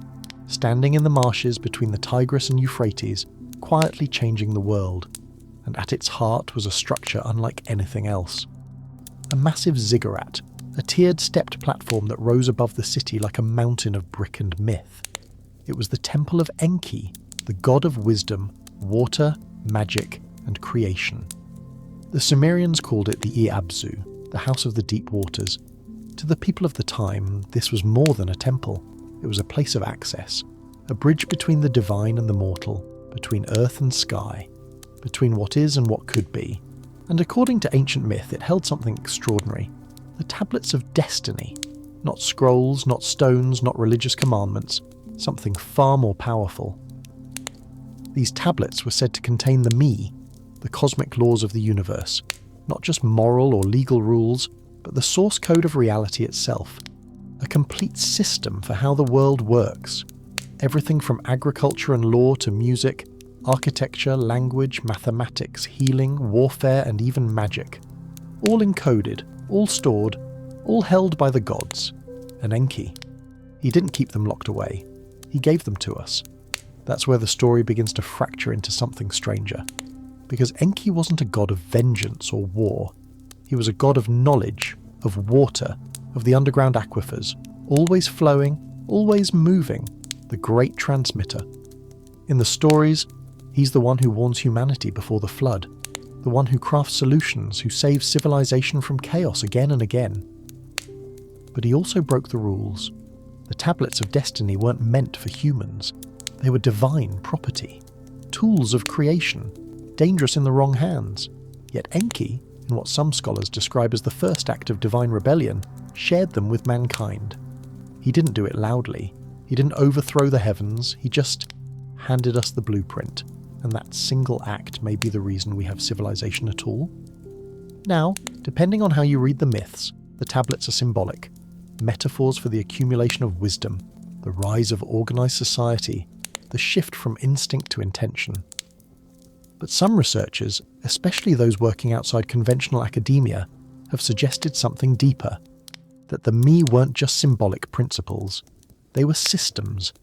standing in the marshes between the Tigris and Euphrates, quietly changing the world, and at its heart was a structure unlike anything else. A massive ziggurat, a tiered stepped platform that rose above the city like a mountain of brick and myth. It was the temple of Enki, the god of wisdom, water, magic, and creation. The Sumerians called it the Iabzu, the house of the deep waters. To the people of the time, this was more than a temple. It was a place of access, a bridge between the divine and the mortal, between earth and sky, between what is and what could be. And according to ancient myth, it held something extraordinary. The tablets of destiny. Not scrolls, not stones, not religious commandments. Something far more powerful. These tablets were said to contain the me, the cosmic laws of the universe. Not just moral or legal rules, but the source code of reality itself. A complete system for how the world works. Everything from agriculture and law to music, architecture, language, mathematics, healing, warfare, and even magic. All encoded, all stored, all held by the gods. And Enki. He didn't keep them locked away. He gave them to us. That's where the story begins to fracture into something stranger. Because Enki wasn't a god of vengeance or war. He was a god of knowledge, of water, of the underground aquifers, always flowing, always moving, the great transmitter. In the stories, he's the one who warns humanity before the flood, the one who crafts solutions, who saves civilization from chaos again and again. But he also broke the rules. The tablets of destiny weren't meant for humans. They were divine property, tools of creation, dangerous in the wrong hands. Yet Enki, in what some scholars describe as the first act of divine rebellion, shared them with mankind. He didn't do it loudly. He didn't overthrow the heavens, he just handed us the blueprint, and that single act may be the reason we have civilization at all. Now, depending on how you read the myths, the tablets are symbolic, metaphors for the accumulation of wisdom, the rise of organized society, the shift from instinct to intention. But some researchers, especially those working outside conventional academia, have suggested something deeper, that the me weren't just symbolic principles, they were systems,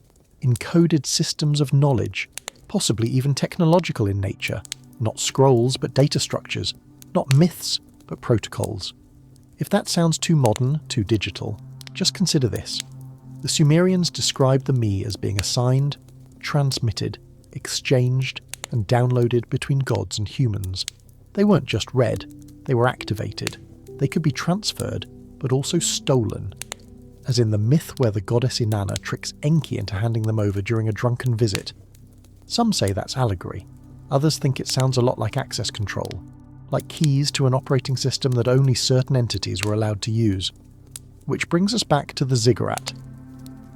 encoded systems of knowledge, possibly even technological in nature, not scrolls but data structures, not myths but protocols. If that sounds too modern, too digital, just consider this. The Sumerians described the me as being assigned, transmitted, exchanged, and downloaded between gods and humans. They weren't just read, they were activated. They could be transferred, but also stolen. As in the myth where the goddess Inanna tricks Enki into handing them over during a drunken visit. Some say that's allegory. Others think it sounds a lot like access control, like keys to an operating system that only certain entities were allowed to use. Which brings us back to the Ziggurat.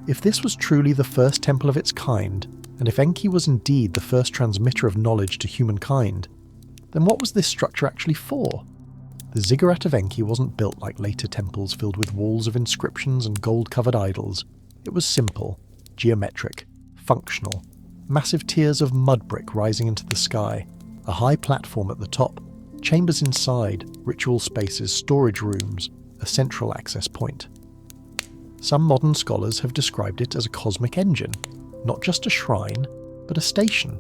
If this was truly the first temple of its kind, and if Enki was indeed the first transmitter of knowledge to humankind, then what was this structure actually for? The Ziggurat of Enki wasn't built like later temples filled with walls of inscriptions and gold-covered idols. It was simple, geometric, functional, massive tiers of mud brick rising into the sky, a high platform at the top, chambers inside, ritual spaces, storage rooms, a central access point. Some modern scholars have described it as a cosmic engine, not just a shrine, but a station,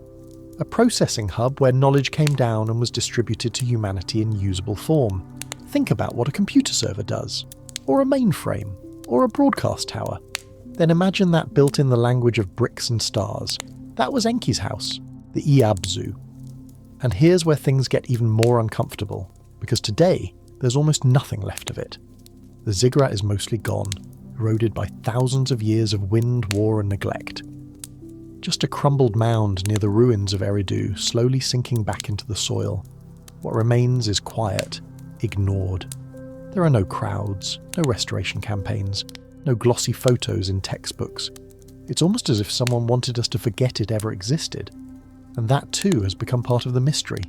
a processing hub where knowledge came down and was distributed to humanity in usable form. Think about what a computer server does, or a mainframe, or a broadcast tower. Then imagine that built in the language of bricks and stars. That was Enki's house, the Iabzu. And here's where things get even more uncomfortable, because today there's almost nothing left of it. The Ziggurat is mostly gone, eroded by thousands of years of wind, war and neglect. Just a crumbled mound near the ruins of Eridu, slowly sinking back into the soil. What remains is quiet, ignored. There are no crowds, no restoration campaigns, no glossy photos in textbooks. It's almost as if someone wanted us to forget it ever existed, and that too has become part of the mystery.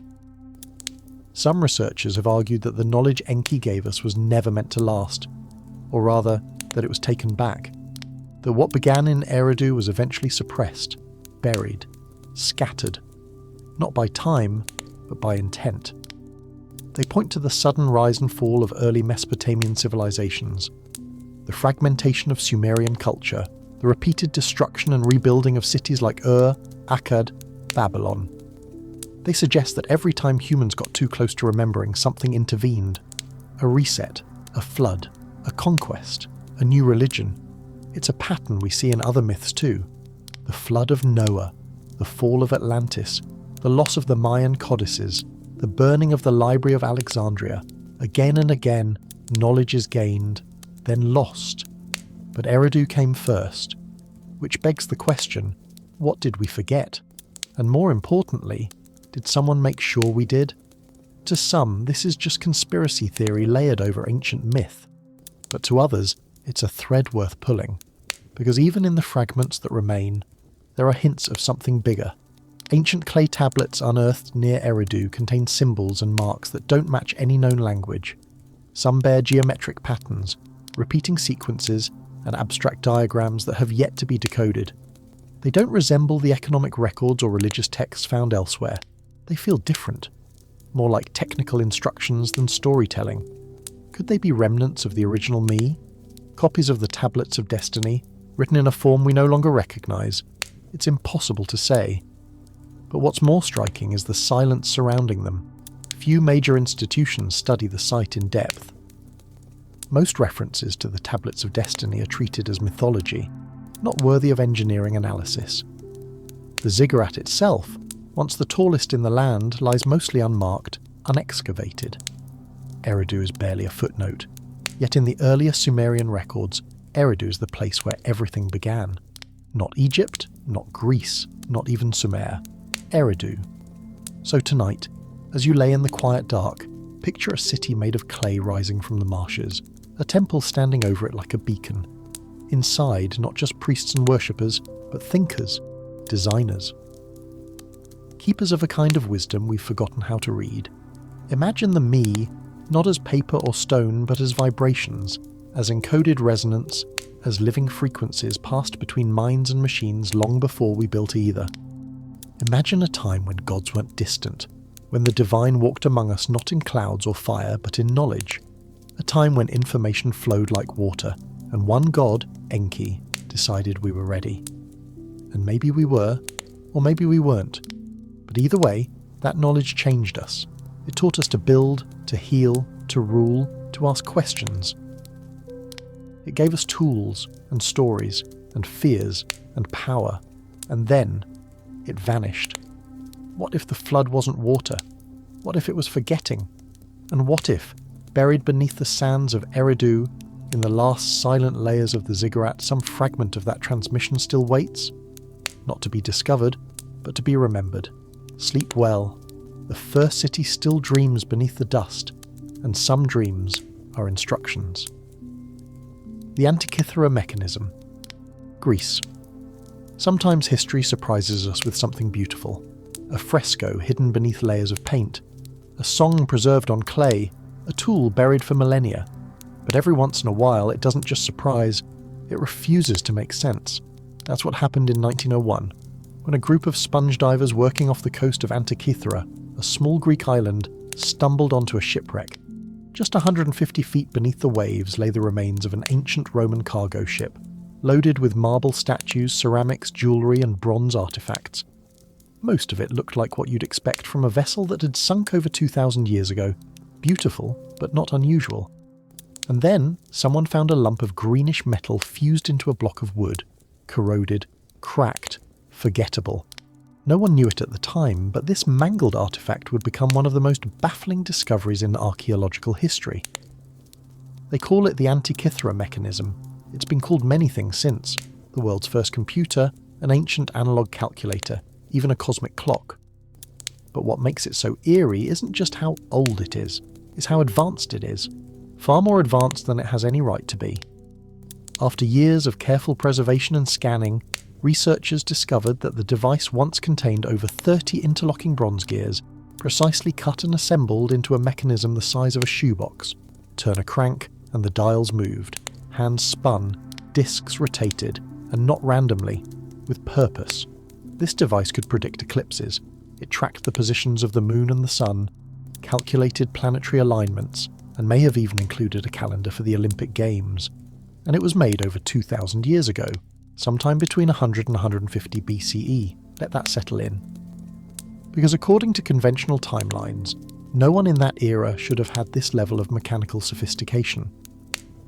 Some researchers have argued that the knowledge Enki gave us was never meant to last, or rather, that it was taken back. That what began in Eridu was eventually suppressed, buried, scattered, not by time, but by intent. They point to the sudden rise and fall of early Mesopotamian civilizations, the fragmentation of Sumerian culture, the repeated destruction and rebuilding of cities like Ur, Akkad, Babylon. They suggest that every time humans got too close to remembering, something intervened. A reset, a flood, a conquest, a new religion. It's a pattern we see in other myths too. The flood of Noah, the fall of Atlantis, the loss of the Mayan codices, the burning of the Library of Alexandria. Again and again, knowledge is gained, then lost. But Eridu came first, which begs the question, what did we forget? And more importantly, did someone make sure we did? To some, this is just conspiracy theory layered over ancient myth. But to others, it's a thread worth pulling. Because even in the fragments that remain, there are hints of something bigger. Ancient clay tablets unearthed near Eridu contain symbols and marks that don't match any known language. Some bear geometric patterns, repeating sequences, and abstract diagrams that have yet to be decoded. They don't resemble the economic records or religious texts found elsewhere. They feel different, more like technical instructions than storytelling. Could they be remnants of the original me? Copies of the Tablets of Destiny, written in a form we no longer recognize? It's impossible to say. But what's more striking is the silence surrounding them. Few major institutions study the site in depth. Most references to the Tablets of Destiny are treated as mythology, not worthy of engineering analysis. The Ziggurat itself, once the tallest in the land, lies mostly unmarked, unexcavated. Eridu is barely a footnote, yet in the earlier Sumerian records, Eridu is the place where everything began. Not Egypt, not Greece, not even Sumer. Eridu. So tonight, as you lay in the quiet dark, picture a city made of clay rising from the marshes, a temple standing over it like a beacon. Inside, not just priests and worshippers, but thinkers, designers. Keepers of a kind of wisdom we've forgotten how to read. Imagine the me, not as paper or stone, but as vibrations, as encoded resonance, as living frequencies passed between minds and machines long before we built either. Imagine a time when gods weren't distant, when the divine walked among us not in clouds or fire, but in knowledge. A time when information flowed like water, and one god, Enki, decided we were ready. And maybe we were, or maybe we weren't. But either way, that knowledge changed us. It taught us to build, to heal, to rule, to ask questions. It gave us tools and stories and fears and power, and then it vanished. What if the flood wasn't water? What if it was forgetting? And what if, buried beneath the sands of Eridu, in the last silent layers of the ziggurat, some fragment of that transmission still waits? Not to be discovered, but to be remembered. Sleep well. The first city still dreams beneath the dust, and some dreams are instructions. The Antikythera mechanism. Greece. Sometimes history surprises us with something beautiful. A fresco hidden beneath layers of paint. A song preserved on clay. A tool buried for millennia. But every once in a while it doesn't just surprise, it refuses to make sense. That's what happened in 1901, when a group of sponge divers working off the coast of Antikythera, a small Greek island, stumbled onto a shipwreck. Just 150 feet beneath the waves lay the remains of an ancient Roman cargo ship, loaded with marble statues, ceramics, jewellery and bronze artefacts. Most of it looked like what you'd expect from a vessel that had sunk over 2,000 years ago. Beautiful, but not unusual. And then someone found a lump of greenish metal fused into a block of wood, corroded, cracked, forgettable. No one knew it at the time, but this mangled artifact would become one of the most baffling discoveries in archaeological history. They call it the Antikythera mechanism. It's been called many things since: the world's first computer, an ancient analog calculator, even a cosmic clock. But what makes it so eerie isn't just how old it is, it's how advanced it is. Far more advanced than it has any right to be. After years of careful preservation and scanning, researchers discovered that the device once contained over 30 interlocking bronze gears, precisely cut and assembled into a mechanism the size of a shoebox. Turn a crank, and the dials moved. Hands spun, discs rotated, and not randomly, with purpose. This device could predict eclipses. It tracked the positions of the moon and the sun, calculated planetary alignments, and may have even included a calendar for the Olympic Games. And it was made over 2,000 years ago, sometime between 100 and 150 BCE. Let that settle in. Because according to conventional timelines, no one in that era should have had this level of mechanical sophistication.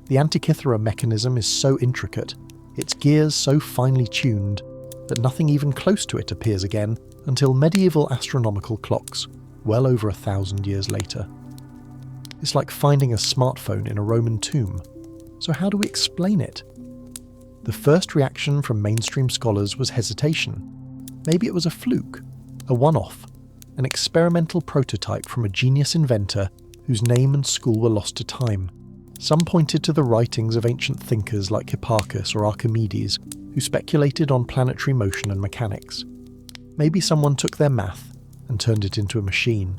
The Antikythera mechanism is so intricate, its gears so finely tuned, that nothing even close to it appears again until medieval astronomical clocks, well over 1,000 years later. It's like finding a smartphone in a Roman tomb. So how do we explain it? The first reaction from mainstream scholars was hesitation. Maybe it was a fluke, a one-off, an experimental prototype from a genius inventor whose name and school were lost to time. Some pointed to the writings of ancient thinkers like Hipparchus or Archimedes, who speculated on planetary motion and mechanics. Maybe someone took their math and turned it into a machine.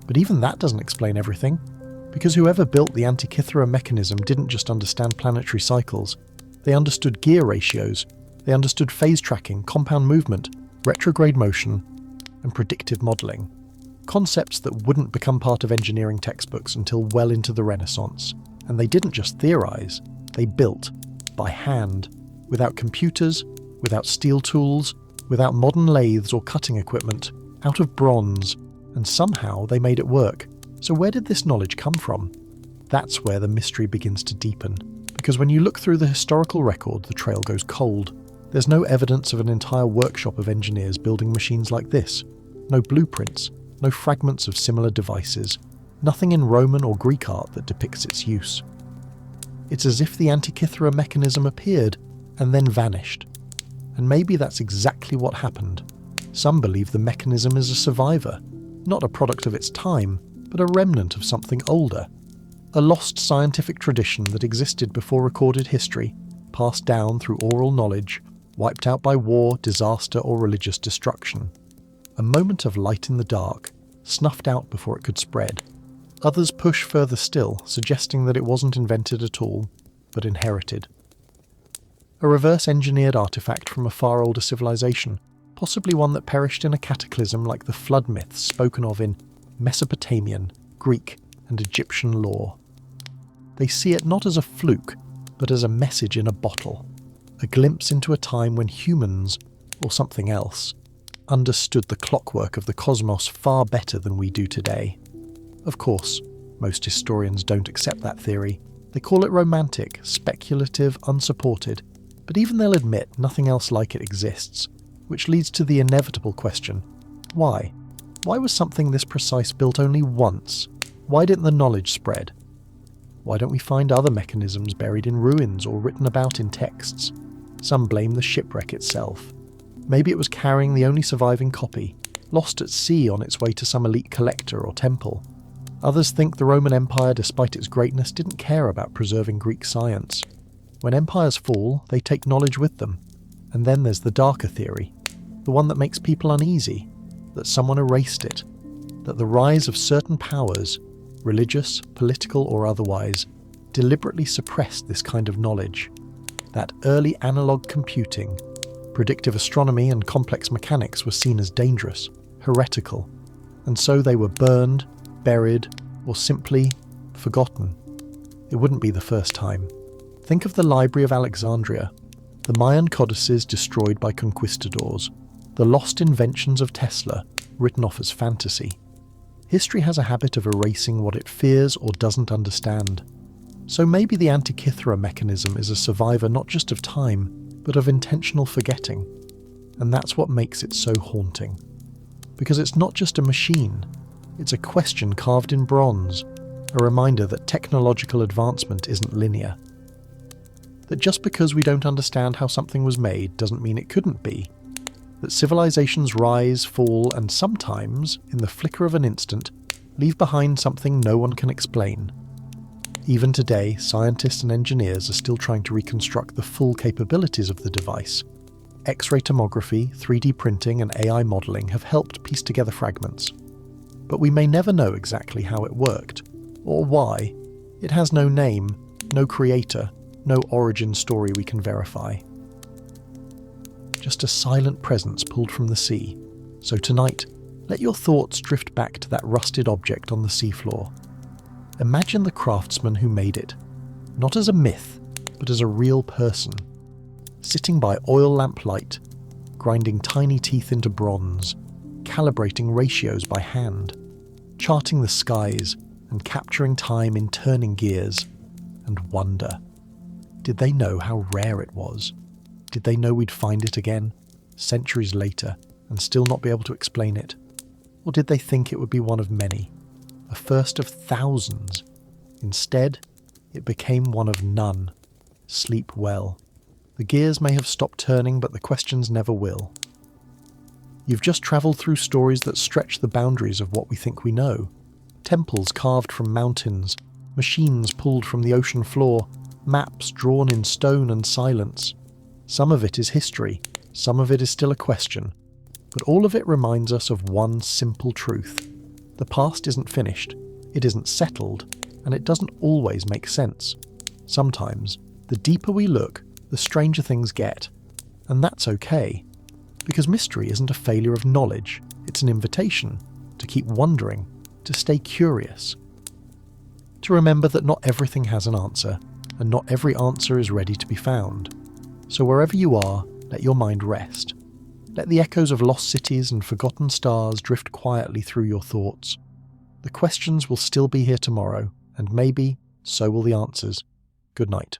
But even that doesn't explain everything, because whoever built the Antikythera mechanism didn't just understand planetary cycles. They understood gear ratios, they understood phase tracking, compound movement, retrograde motion, and predictive modelling. Concepts that wouldn't become part of engineering textbooks until well into the Renaissance. And they didn't just theorise, they built, by hand, without computers, without steel tools, without modern lathes or cutting equipment, out of bronze, and somehow they made it work. So where did this knowledge come from? That's where the mystery begins to deepen. Because when you look through the historical record, the trail goes cold. There's no evidence of an entire workshop of engineers building machines like this. No blueprints, no fragments of similar devices. Nothing in Roman or Greek art that depicts its use. It's as if the Antikythera mechanism appeared and then vanished. And maybe that's exactly what happened. Some believe the mechanism is a survivor, not a product of its time, but a remnant of something older. A lost scientific tradition that existed before recorded history, passed down through oral knowledge, wiped out by war, disaster, or religious destruction. A moment of light in the dark, snuffed out before it could spread. Others push further still, suggesting that it wasn't invented at all, but inherited. A reverse-engineered artifact from a far older civilization, possibly one that perished in a cataclysm like the flood myths spoken of in Mesopotamian, Greek, and Egyptian lore. They see it not as a fluke, but as a message in a bottle, a glimpse into a time when humans, or something else, understood the clockwork of the cosmos far better than we do today. Of course, most historians don't accept that theory. They call it romantic, speculative, unsupported, but even they'll admit nothing else like it exists, which leads to the inevitable question, why? Why was something this precise built only once? Why didn't the knowledge spread? Why don't we find other mechanisms buried in ruins or written about in texts? Some blame the shipwreck itself. Maybe it was carrying the only surviving copy, lost at sea on its way to some elite collector or temple. Others think the Roman Empire, despite its greatness, didn't care about preserving Greek science. When empires fall, they take knowledge with them. And then there's the darker theory, the one that makes people uneasy, that someone erased it, that the rise of certain powers, religious, political or otherwise, deliberately suppressed this kind of knowledge, that early analog computing, predictive astronomy and complex mechanics were seen as dangerous, heretical, and so they were burned, buried, or simply forgotten. It wouldn't be the first time. Think of the Library of Alexandria, the Mayan codices destroyed by conquistadors, the lost inventions of Tesla written off as fantasy. History has a habit of erasing what it fears or doesn't understand. So maybe the Antikythera mechanism is a survivor not just of time, but of intentional forgetting. And that's what makes it so haunting. Because it's not just a machine, it's a question carved in bronze, a reminder that technological advancement isn't linear. That just because we don't understand how something was made doesn't mean it couldn't be. That civilizations rise, fall, and sometimes, in the flicker of an instant, leave behind something no one can explain. Even today, scientists and engineers are still trying to reconstruct the full capabilities of the device. X-ray tomography, 3D printing, and AI modeling have helped piece together fragments. But we may never know exactly how it worked, or why. It has no name, no creator, no origin story we can verify. Just a silent presence pulled from the sea. So tonight, let your thoughts drift back to that rusted object on the seafloor. Imagine the craftsman who made it, not as a myth, but as a real person, sitting by oil lamp light, grinding tiny teeth into bronze, calibrating ratios by hand, charting the skies and capturing time in turning gears, and wonder. Did they know how rare it was? Did they know we'd find it again, centuries later, and still not be able to explain it? Or did they think it would be one of many, a first of thousands? Instead, it became one of none. Sleep well. The gears may have stopped turning, but the questions never will. You've just travelled through stories that stretch the boundaries of what we think we know. Temples carved from mountains, machines pulled from the ocean floor, maps drawn in stone and silence. Some of it is history, some of it is still a question, but all of it reminds us of one simple truth. The past isn't finished, it isn't settled, and it doesn't always make sense. Sometimes, the deeper we look, the stranger things get. And that's okay, because mystery isn't a failure of knowledge, it's an invitation to keep wondering, to stay curious. To remember that not everything has an answer, and not every answer is ready to be found. So wherever you are, let your mind rest. Let the echoes of lost cities and forgotten stars drift quietly through your thoughts. The questions will still be here tomorrow, and maybe so will the answers. Good night.